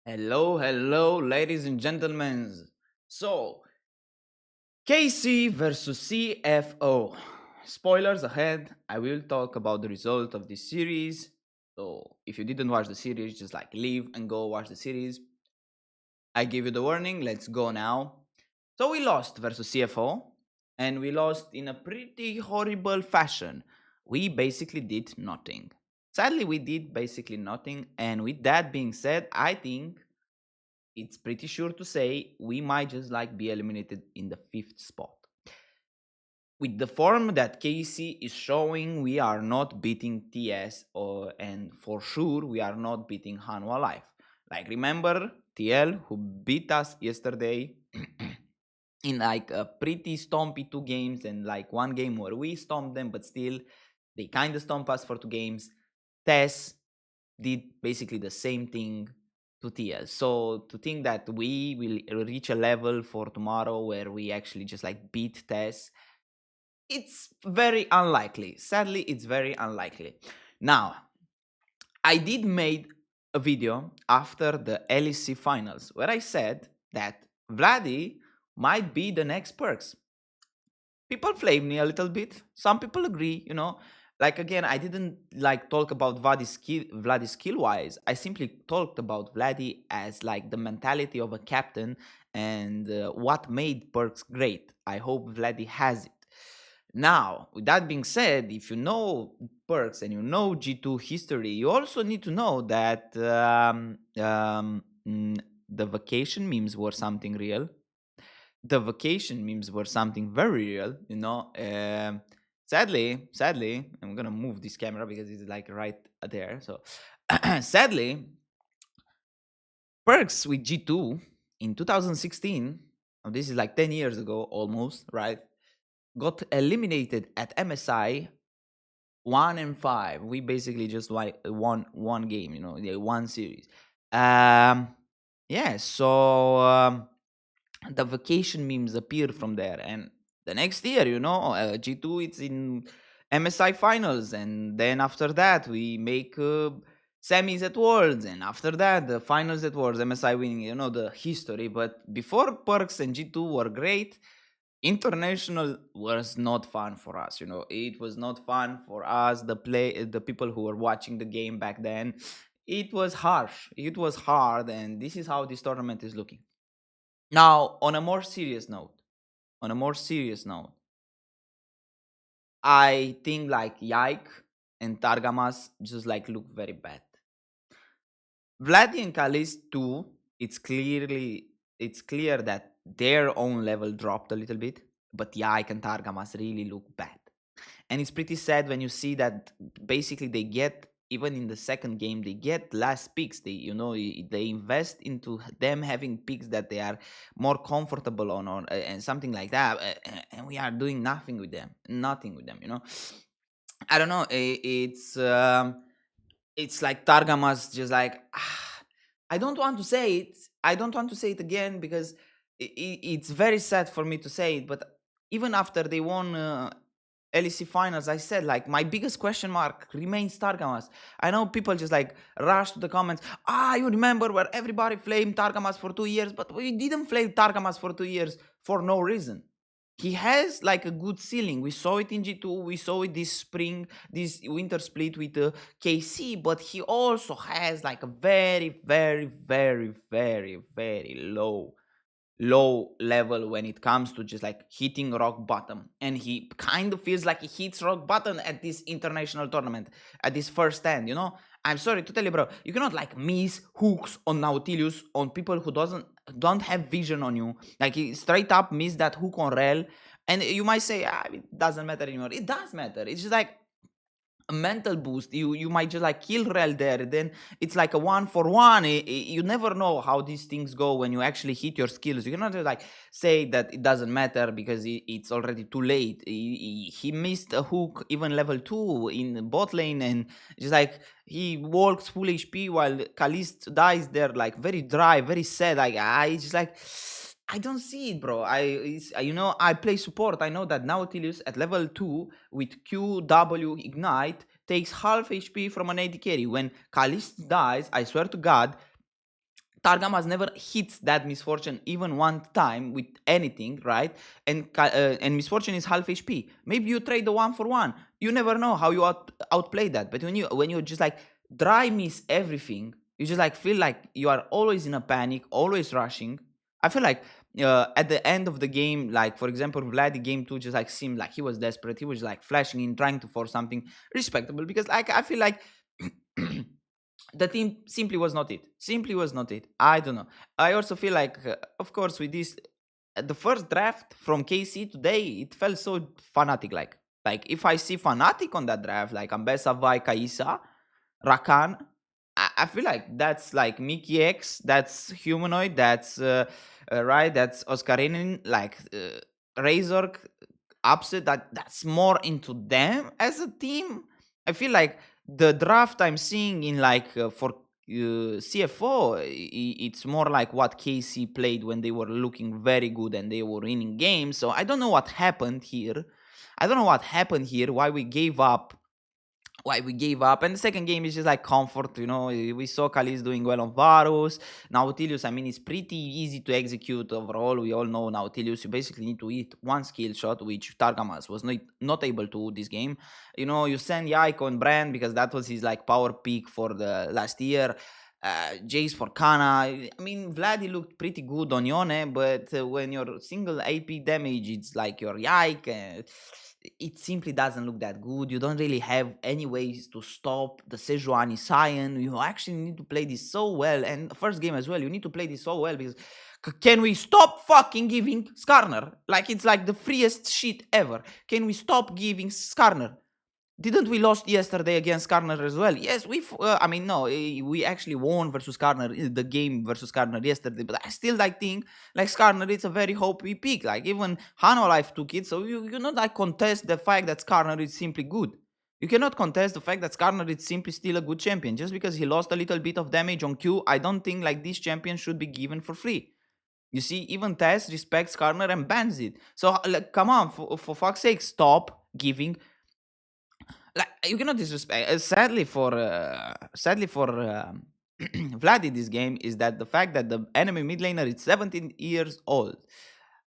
Hello, ladies and gentlemen. So, KC versus CFO. Spoilers ahead, I will talk about the result of this series. So, if you didn't watch the series, just like leave and go watch the series. I give you the warning, let's go now. So, we lost versus CFO, and we lost in a pretty horrible fashion. We basically did nothing. Sadly, we did basically nothing, and with that being said, I think it's pretty sure to say we might just like be eliminated in the fifth spot. With the form that Casey is showing, we are not beating TS, and for sure we are not beating Hanwha Life. Like remember TL who beat us yesterday in like a pretty stompy 2 games and like 1 game where we stomped them, but still they kind of stomp us for 2 games. Tess did basically the same thing to TL. So to think that we will reach a level for tomorrow where we actually just like beat Tess, it's very unlikely. Sadly, it's very unlikely. Now, I did made a video after the LEC finals where I said that Vladi might be the next Perkz. People flame me a little bit. Some people agree, Like again, I didn't like talk about Vladi's skill wise. I simply talked about Vladi as like the mentality of a captain and what made Perkz great. I hope Vladi has it. Now, with that being said, if you know Perkz and you know G2 history, you also need to know that the vacation memes were something real. The vacation memes were something very real. Sadly, I'm gonna move this camera because it's like right there. So, sadly, Perkz with G2 in 2016, this is like 10 years ago almost, right? Got eliminated at MSI 1-5. We basically just like won one game, one series. Yeah, so the vacation memes appeared from there, and the next year, G2 it's in MSI finals, and then after that we make semis at Worlds, and after that the finals at Worlds, MSI winning, the history. But before Perkz and G2 were great, international was not fun for us. It was not fun for us, the people who were watching the game back then. It was harsh, it was hard, and this is how this tournament is looking now. On a more serious note, I think like Yike and Targamas just like look very bad. Vladi and Kalis too, it's clear that their own level dropped a little bit, but Yike and Targamas really look bad. And it's pretty sad when you see that basically they get, even in the second game, they get last picks. They invest into them having picks that they are more comfortable on, or and something like that, and we are doing nothing with them. I don't know. It's like Targamas just like I don't want to say it. I don't want to say it again because it's very sad for me to say it. But even after they won LEC finals, I said like my biggest question mark remains Targamas. I know people just like rush to the comments. You remember where everybody flamed Targamas for 2 years, but we didn't flame Targamas for 2 years for no reason. He has like a good ceiling. We saw it in G2. We saw it this winter split with KC, but he also has like a very, very, very, very, very low level when it comes to just like hitting rock bottom, and he kind of feels like he hits rock bottom at this international tournament at this first stand. I'm sorry to tell you, bro, you cannot like miss hooks on Nautilus on people who don't have vision on you. Like he straight up missed that hook on Rel, and you might say it doesn't matter anymore. It does matter. It's just like a mental boost. You might just like kill Rel there, then it's like a 1-for-1. You never know how these things go when you actually hit your skills. You cannot just like say that it doesn't matter because it's already too late. He missed a hook even level 2 in bot lane, and just like he walks full HP while Kalist dies there, like very dry, very sad. Like I just like I don't see it, bro. I play support. I know that Nautilus at level 2 with QW Ignite takes half HP from an AD carry. When Kalist dies, I swear to God, Targamas never hits that misfortune even one time with anything, right? And misfortune is half HP. Maybe you trade the 1 for 1. You never know how you outplay that. But when you just like dry miss everything, you just like feel like you are always in a panic, always rushing. I feel like at the end of the game, like for example, Vladi game 2 just like seemed like he was desperate. He was like flashing in, trying to force something respectable because like I feel like the team simply was not it. Simply was not it. I don't know. I also feel like, of course, with this, the first draft from KC today, it felt so fanatic. Like if I see fanatic on that draft, like Ambessa, Vai, Kaisa, Rakan, I feel like that's like Mickey X, that's Humanoid, that's right, that's Oscarinin, like Razor, Upset. That's more into them as a team. I feel like the draft I'm seeing in like for CFO, it's more like what KC played when they were looking very good and they were winning games. So I don't know what happened here. I don't know what happened here. Why we gave up. And the second game is just like comfort. We saw Kalis doing well on Varus. Nautilus, I mean, it's pretty easy to execute overall. We all know Nautilus. You basically need to hit one skill shot, which Targamas was not able to this game. You send Yaiko and Brand because that was his like power peak for the last year. Jace for Kana. I mean, Vladi looked pretty good on Yone, but when your single AP damage, it's like your Yike. It simply doesn't look that good. You don't really have any ways to stop the Sejuani Cyan. You actually need to play this so well. And first game as well, you need to play this so well because can we stop fucking giving Skarner? Like it's like the freest shit ever. Can we stop giving Skarner? Didn't we lost yesterday against Skarner as well? Yes, I mean, no, we actually won versus Skarner, the game versus Skarner yesterday. But I still like think like Skarner, it's a very hopey pick. Like even Hano Life took it, so you cannot like contest the fact that Skarner is simply good. You cannot contest the fact that Skarner is simply still a good champion. Just because he lost a little bit of damage on Q, I don't think like this champion should be given for free. You see, even Tess respects Skarner and bans it. So like, come on, for fuck's sake, stop giving like you cannot disrespect. Sadly for Vlad in this game is that the fact that the enemy mid laner is 17 years old.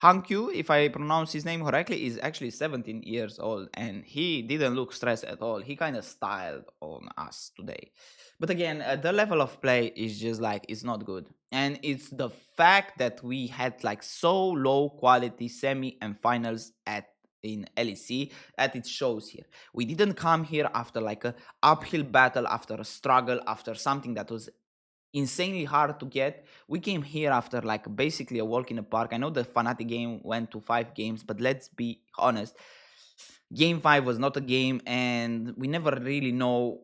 Hankyu, if I pronounce his name correctly, is actually 17 years old, and he didn't look stressed at all. He kind of styled on us today. But again, the level of play is just like it's not good, and it's the fact that we had like so low quality semi and finals at in LEC that it shows here. We didn't come here after like a uphill battle, after a struggle, after something that was insanely hard to get. We came here after like basically a walk in the park. I know the Fnatic game went to 5 games, but let's be honest. Game 5 was not a game, and we never really know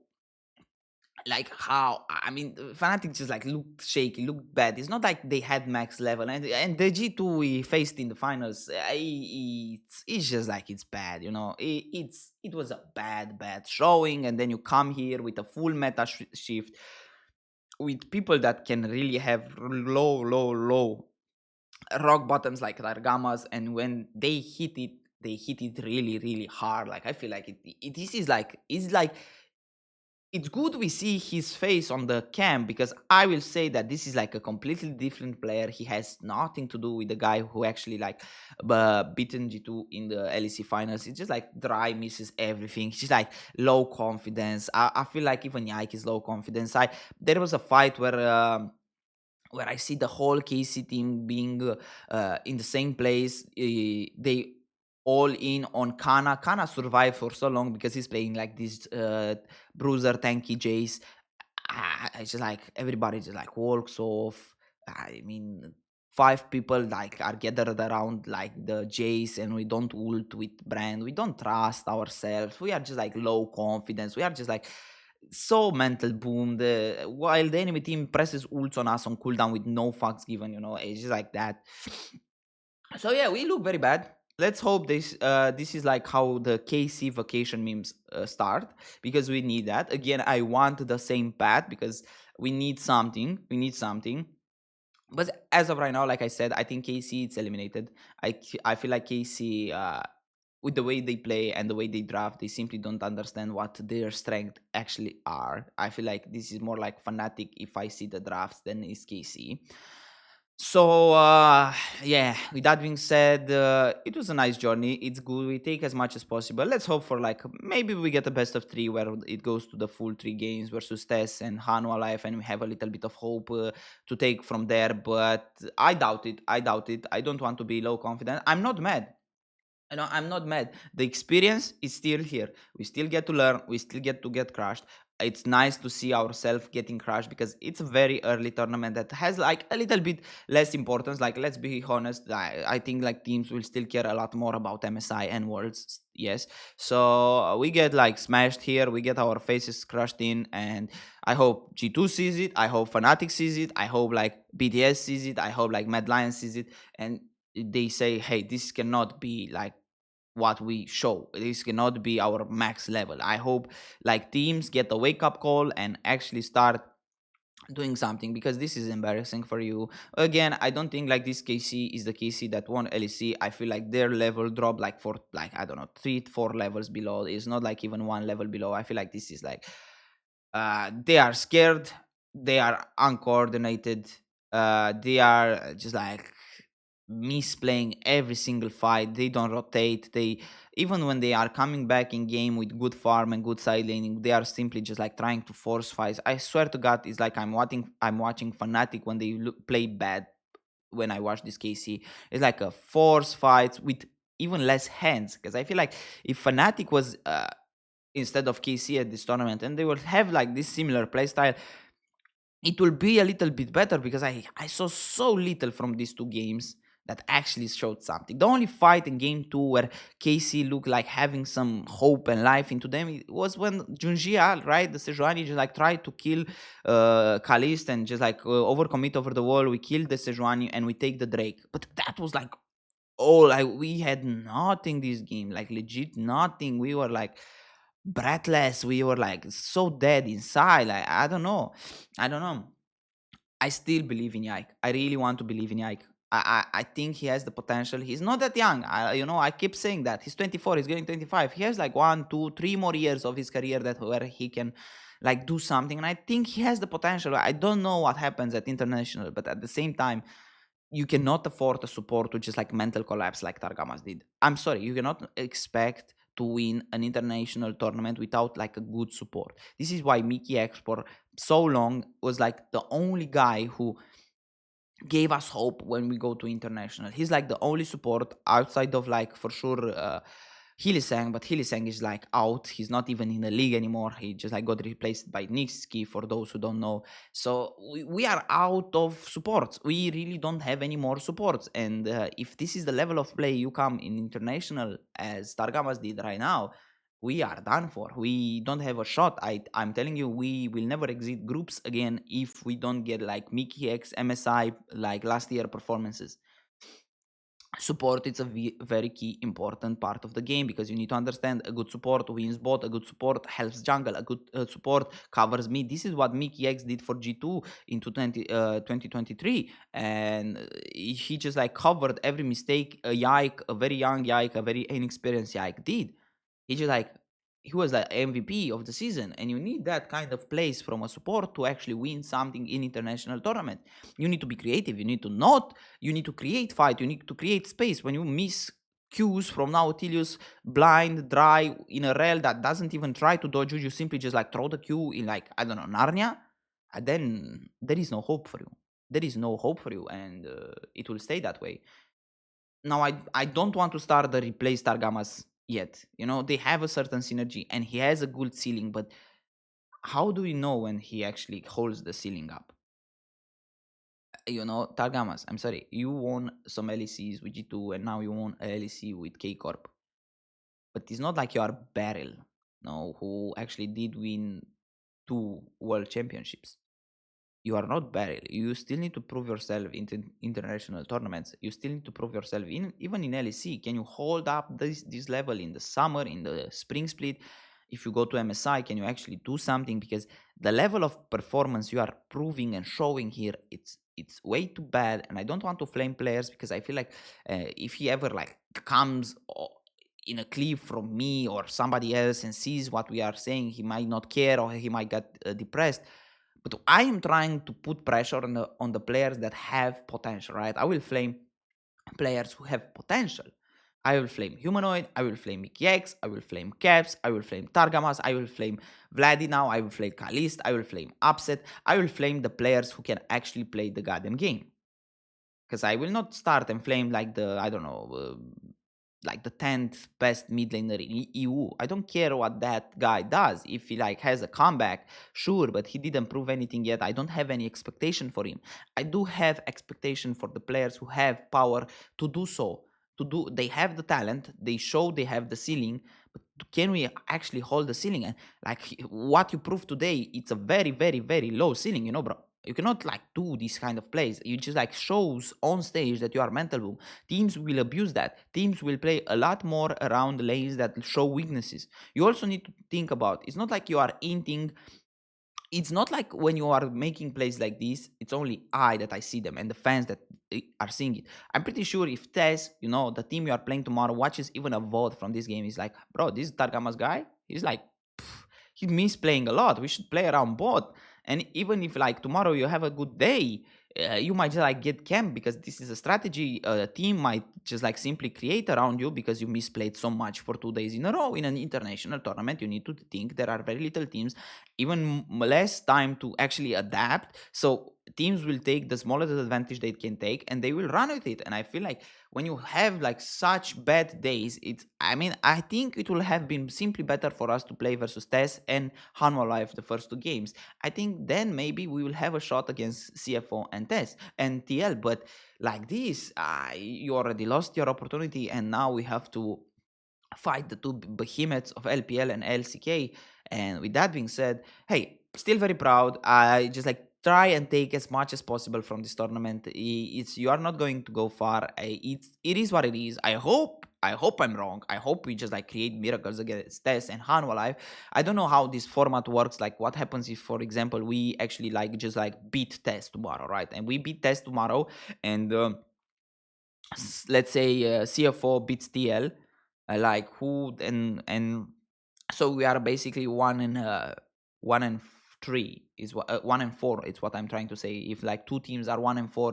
like how. I mean, Fnatic just like looked shaky, looked bad. It's not like they had max level, and the G2 we faced in the finals, it's just like it's bad. It was a bad showing, and then you come here with a full meta shift with people that can really have low rock bottoms like Largamas, and when they hit it really, really hard. Like I feel like this is like it's like it's good we see his face on the cam because I will say that this is like a completely different player. He has nothing to do with the guy who actually like beaten G2 in the LEC finals. It's just like dry misses everything. He's just like low confidence. I feel like even Yike is low confidence. There was a fight where I see the whole KC team being in the same place. They all in on Kana. Kana survived for so long because he's playing like this bruiser tanky Jace. It's just like everybody just like walks off. I mean, 5 people like are gathered around like the Jace, and we don't ult with Brand. We don't trust ourselves. We are just like low confidence. We are just like so mental boomed while the enemy team presses ults on us on cooldown with no fucks given. It's just like that. So yeah, we look very bad. Let's hope this is like how the KC vacation memes start, because we need that. Again, I want the same path because we need something. But as of right now, like I said, I think KC it's eliminated. I feel like KC with the way they play and the way they draft, they simply don't understand what their strength actually are. I feel like this is more like fanatic if I see the drafts than is KC. So yeah, with that being said, it was a nice journey. It's good. We take as much as possible. Let's hope for like maybe we get a best of three where it goes to the full three games versus Tess and Hanwha Life, and we have a little bit of hope to take from there. But I doubt it. I doubt it. I don't want to be low confident. I'm not mad. I'm not mad. The experience is still here. We still get to learn. We still get to get crushed. It's nice to see ourselves getting crushed because it's a very early tournament that has like a little bit less importance. Like, let's be honest, I think like teams will still care a lot more about MSI and Worlds. Yes. So we get like smashed here. We get our faces crushed in. And I hope G2 sees it. I hope Fnatic sees it. I hope like BTS sees it. I hope like Mad Lion sees it. And they say, hey, this cannot be like what we show. This cannot be our max level. I hope like teams get a wake up call and actually start doing something, because this is embarrassing for you. Again, I don't think like this KC is the KC that won LEC. I feel like their level dropped like for like, I don't know, 3 4 levels below. It's not like even 1 level below. I feel like this is like they are scared, they are uncoordinated, they are just like misplaying every single fight. They don't rotate. They, even when they are coming back in game with good farm and good side laning, they are simply just like trying to force fights. I swear to God, it's like I'm watching Fnatic when they play bad. When I watch this KC, it's like a force fights with even less hands, because I feel like if Fnatic was instead of KC at this tournament, and they will have like this similar playstyle, it will be a little bit better, because I saw so little from these two games that actually showed something. The only fight in game two where KC looked like having some hope and life into them, it was when Junjia, right, the Sejuani, just like tried to kill Kalist and just like overcommit over the wall. We killed the Sejuani and we take the Drake. But that was like, oh, like we had nothing this game, like legit nothing. We were like breathless. We were like so dead inside. Like, I don't know. I still believe in Yike. I really want to believe in Yike. I think he has the potential. He's not that young. I keep saying that. He's 24. He's getting 25. He has like 1 2 3 more years of his career that where he can like do something. And I think he has the potential. I don't know what happens at international, but at the same time, you cannot afford a support to just like mental collapse like Targamas did. I'm sorry, you cannot expect to win an international tournament without like a good support. This is why Mickey X for so long was like the only guy who gave us hope when we go to international. He's like the only support outside of like for sure Hilisang, but Hilisang is like out. He's not even in the league anymore. He just like got replaced by Nixki, for those who don't know. So we are out of supports. We really don't have any more supports. And if this is the level of play you come in international as Targamas did right now, we are done for. We don't have a shot. I'm telling you, we will never exit groups again if we don't get like Mickey X, MSI, like last year performances. Support is a very key important part of the game, because you need to understand a good support wins bot, a good support helps jungle, a good support covers mid. This is what Mickey X did for G2 in 2023, and he just like covered every mistake a Yike, a very young Yike, a very inexperienced Yike did. He just like, he was the MVP of the season, and you need that kind of place from a support to actually win something in international tournament. You need to be creative. You need to create fight. You need to create space. When you miss Qs from Nautilus, blind, dry, in a rail that doesn't even try to dodge you, you simply just like throw the Q in like, I don't know, Narnia, and then there is no hope for you. There is no hope for you, and it will stay that way. Now, I don't want to start the replace Targamas yet. They have a certain synergy and he has a good ceiling, but how do we know when he actually holds the ceiling up? Targamas, I'm sorry, you won some LECs with G2 and now you won a LEC with K Corp. But it's not like you are Beryl, no, who actually did win 2 world championships. You are not Beryl. You still need to prove yourself in international tournaments. You still need to prove yourself even in LEC. Can you hold up this level in the summer, in the spring split? If you go to MSI, can you actually do something? Because the level of performance you are proving and showing here, it's way too bad. And I don't want to flame players, because I feel like if he ever like comes in a clip from me or somebody else and sees what we are saying, he might not care or he might get depressed. But I am trying to put pressure on the players that have potential, right? I will flame players who have potential. I will flame Humanoid, I will flame Mickey X, I will flame Caps, I will flame Targamas, I will flame Vladi now, I will flame Kalist, I will flame Upset, I will flame the players who can actually play the goddamn game. Because I will not start and flame like the, I don't know, like the 10th best mid laner in EU. I don't care what that guy does. If he like has a comeback, sure, but he didn't prove anything yet. I don't have any expectation for him. I do have expectation for the players who have power to do so. They have the talent, they show they have the ceiling, but can we actually hold the ceiling? And like what you proved today, it's a very, very, very low ceiling, bro. You cannot like do these kind of plays. You just like shows on stage that you are mental boom. Teams will abuse that. Teams will play a lot more around lanes that show weaknesses. You also need to think about, it's not like you are inting. It's not like when you are making plays like this, it's only I that I see them and the fans that are seeing it. I'm pretty sure if Tess, the team you are playing tomorrow, watches even a vote from this game, is like, bro, this Targamas guy, he's like, he miss playing a lot. We should play around both. And even if like tomorrow you have a good day, you might just like get camped because this is a strategy a team might just like simply create around you because you misplayed so much for 2 days in a row. In an international tournament, you need to think there are very little teams, even less time to actually adapt. So teams will take the smallest advantage they can take and they will run with it. And I feel like when you have like such bad days, I think it will have been simply better for us to play versus Tess and Hanwha Life the first 2 games. I think then maybe we will have a shot against CFO and Tess and TL. But like this, you already lost your opportunity, and now we have to fight the two behemoths of LPL and LCK. And with that being said, hey, still very proud. I just like try and take as much as possible from this tournament. It's you are not going to go far. It is what it is. I hope I'm wrong. I hope we just like create miracles against Tess and Hanwha Life. I don't know how this format works. Like what happens if, for example, we actually like just like beat Tess tomorrow, right? And we beat Tess tomorrow, and let's say CFO beats TL, like who and so we are basically 1 and 3 is what 1 and 4. It's what I'm trying to say. If like two teams are 1 and 4,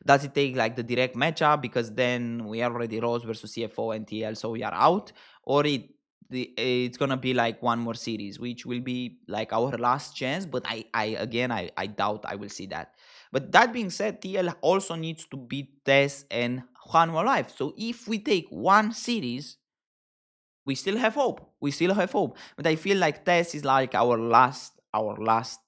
does it take like the direct matchup because then we are already Rose versus CFO and TL, so we are out, or it's gonna be like one more series, which will be like our last chance. But I doubt I will see that. But that being said, TL also needs to beat Tess and Hanwha Life. So if we take one series, we still have hope. We still have hope. But I feel like Tess is like our last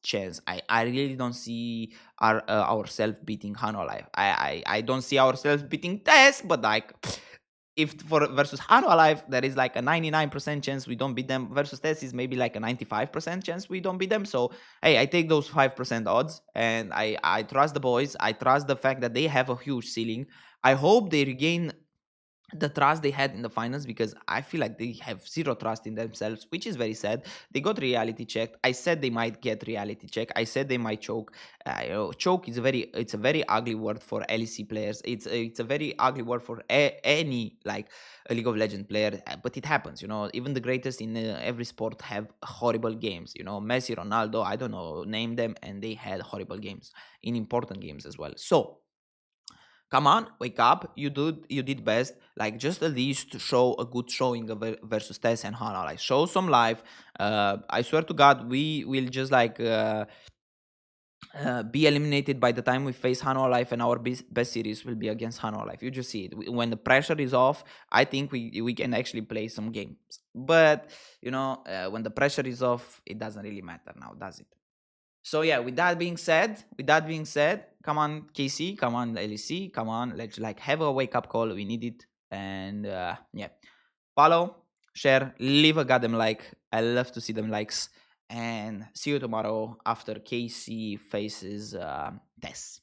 chance. I really don't see ourselves beating Hanwha Life. I don't see ourselves beating Tess, but like if for versus Hanwha Life, there is like a 99% chance we don't beat them. Versus Tess is maybe like a 95% chance we don't beat them. So hey, I take those 5% odds, and I trust the boys. I trust the fact that they have a huge ceiling. I hope they regain the trust they had in the finals, because I feel like they have zero trust in themselves, which is very sad. They got reality checked. I said they might get reality check. I said they might choke. Choke is it's a very ugly word for LEC players. It's a very ugly word for any like a League of Legends player. But it happens. Even the greatest in every sport have horrible games. Messi, Ronaldo, I don't know, name them, and they had horrible games in important games as well. So come on, wake up. You did best. Like just at least show a good showing of versus Tess and Hana. Like show some life. I swear to God, we will just like be eliminated by the time we face Hano Life, and our best series will be against Hano Life. You just see it. When the pressure is off, I think we can actually play some games. But when the pressure is off, it doesn't really matter now, does it? So yeah, with that being said, come on KC, come on LEC, come on, let's like have a wake up call. We need it. And yeah, follow, share, leave a goddamn like. I love to see them likes. And see you tomorrow after KC faces Tess.